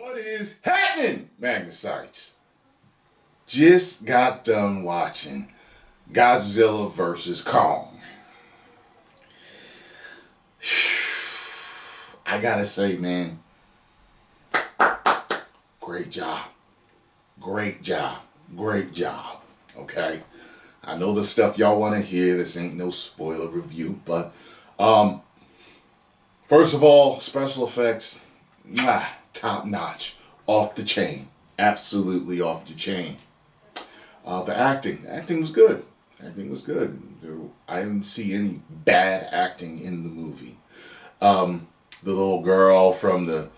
What is happening, Magnusites? Just got done watching Godzilla vs. Kong. I gotta say, man, great job. Great job. Great job. Okay? I know the stuff y'all want to hear. This ain't no spoiler review, but first of all, special effects, top notch, off the chain, absolutely off the chain. The acting was good. Acting was good. I didn't see any bad acting in the movie. The little girl from the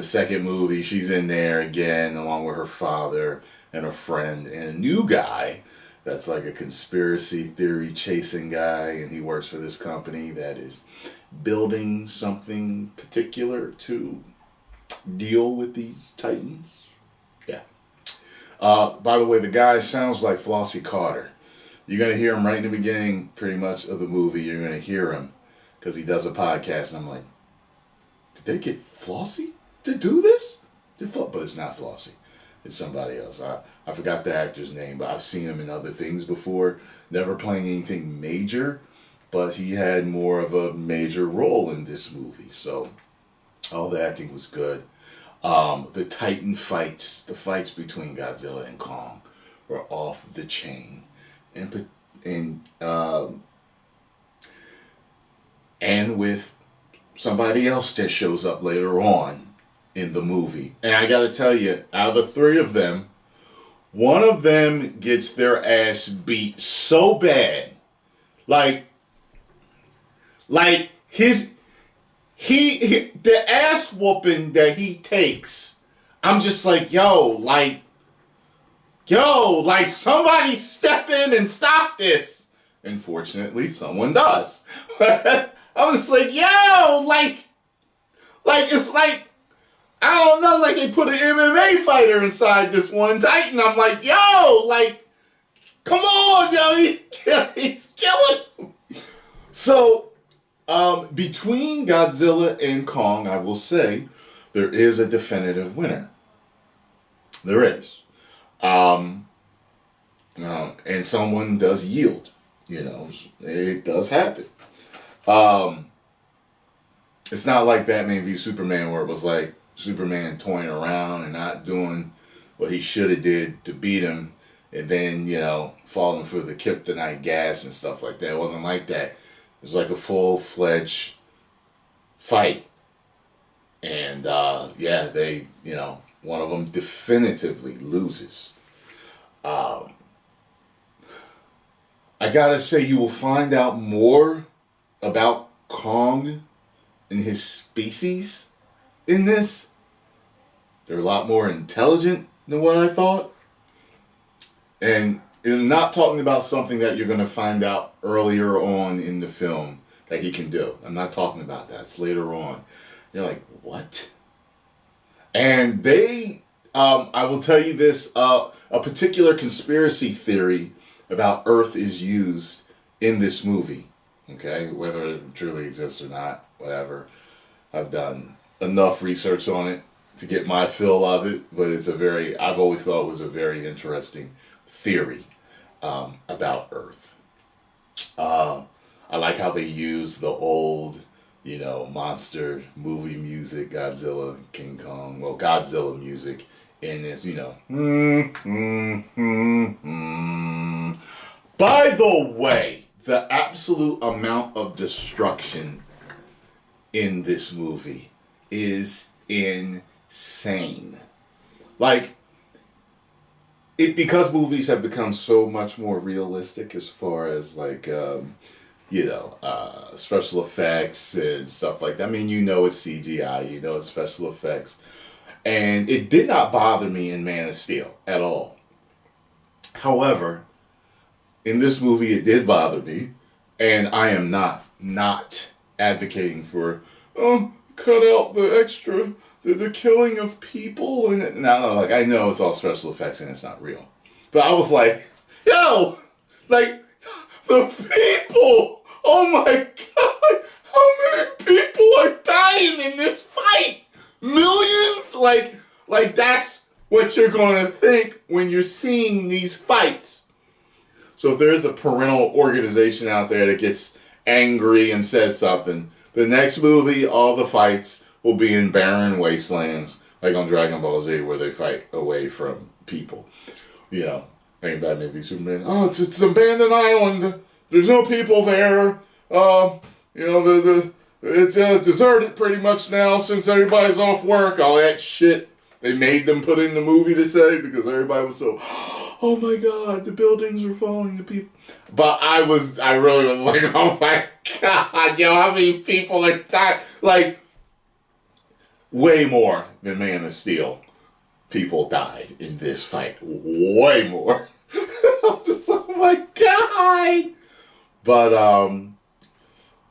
second movie, she's in there again, along with her father and a friend and a new guy that's like a conspiracy theory chasing guy, and he works for this company that is building something particular to deal with these titans. Yeah. By the way, the guy sounds like Flossie Carter. You're going to hear him right in the beginning, pretty much, of the movie. You're going to hear him because he does a podcast, and I'm like, did they get Flossie to do this? But it's not Flossie. It's somebody else. I forgot the actor's name, but I've seen him in other things before. Never playing anything major, but he had more of a major role in this movie. So all the acting was good. The Titan fights, the fights between Godzilla and Kong, were off the chain, and with somebody else that shows up later on in the movie. And I gotta tell you, out of the three of them, one of them gets their ass beat so bad, like the ass whooping that he takes, I'm just like, yo, somebody step in and stop this. Unfortunately, someone does. I was like, it's like, I don't know, like they put an MMA fighter inside this one Titan. I'm like, come on, he's killing him. So, between Godzilla and Kong, I will say, there is a definitive winner. There is. And someone does yield. It does happen. It's not like Batman v Superman, where it was like Superman toying around and not doing what he should have did to beat him, and then, falling for the kryptonite gas and stuff like that. It wasn't like that. It was like a full-fledged fight. And, they, one of them definitively loses. I gotta say, you will find out more about Kong and his species in this. They're a lot more intelligent than what I thought. And I'm not talking about something that you're going to find out earlier on in the film that he can do. I'm not talking about that. It's later on. You're like, what? And they, I will tell you this, a particular conspiracy theory about Earth is used in this movie. Okay? Whether it truly exists or not, whatever. I've done enough research on it to get my fill of it, but I've always thought it was a very interesting theory about Earth. I like how they use the old, monster movie music, Godzilla, King Kong, Godzilla music in this, By the way, the absolute amount of destruction in this movie is insane. Because movies have become so much more realistic as far as special effects and stuff like that. I mean, it's CGI, it's special effects. And it did not bother me in Man of Steel at all. However, in this movie, it did bother me. And I am not advocating for, cut out the extra, the killing of people. And no, I know it's all special effects and it's not real. But I was like, the people, oh my God, how many people are dying in this fight? Millions? Like that's what you're going to think when you're seeing these fights. So if there is a parental organization out there that gets angry and says something, the next movie, all the fights will be in barren wastelands, like on Dragon Ball Z, where they fight away from people. You know, ain't Batman v Superman. Oh, it's an abandoned island. There's no people there. It's deserted pretty much now since everybody's off work. All that shit they made them put in the movie to say because everybody was so, oh my god, the buildings are falling to people. But I really was like, oh my god, yo, how many people are dying? Like, way more than Man of Steel people died in this fight. Way more. I was just like, oh my god. But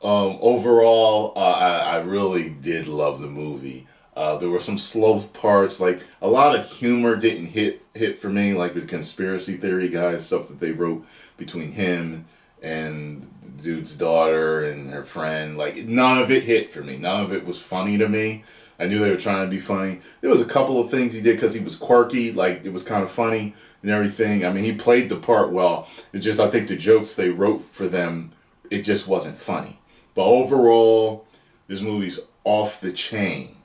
overall, I really did love the movie. There were some slow parts, like a lot of humor didn't hit for me, like the conspiracy theory guys, stuff that they wrote between him and the dude's daughter and her friend. Like, none of it hit for me. None of it was funny to me. I knew they were trying to be funny. There was a couple of things he did because he was quirky, like it was kind of funny and everything. I mean, he played the part well. It just, I think the jokes they wrote for them, it just wasn't funny. But overall, this movie's off the chain.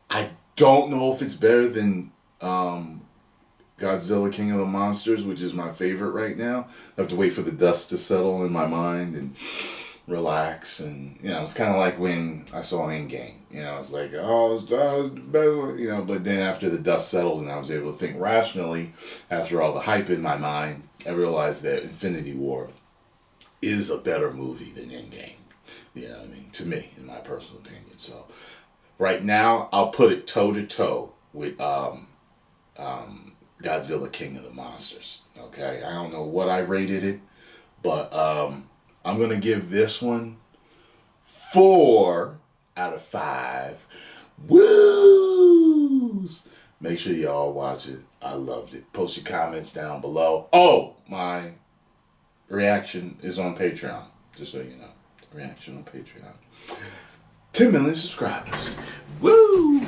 I don't know if it's better than Godzilla King of the Monsters, which is my favorite right now. I have to wait for the dust to settle in my mind and relax. And, you know, it's kind of like when I saw Endgame. You know, it's like, oh, it's better, you know, but then after the dust settled and I was able to think rationally, after all the hype in my mind, I realized that Infinity War is a better movie than Endgame. You know what I mean? To me, in my personal opinion. So, right now, I'll put it toe-to-toe with Godzilla King of the Monsters. Okay? I don't know what I rated it, but I'm going to give this one 4 out of 5. Woos! Make sure y'all watch it. I loved it. Post your comments down below. Oh, my reaction is on Patreon. Just so you know. Reaction on Patreon. 10 million subscribers. Woo!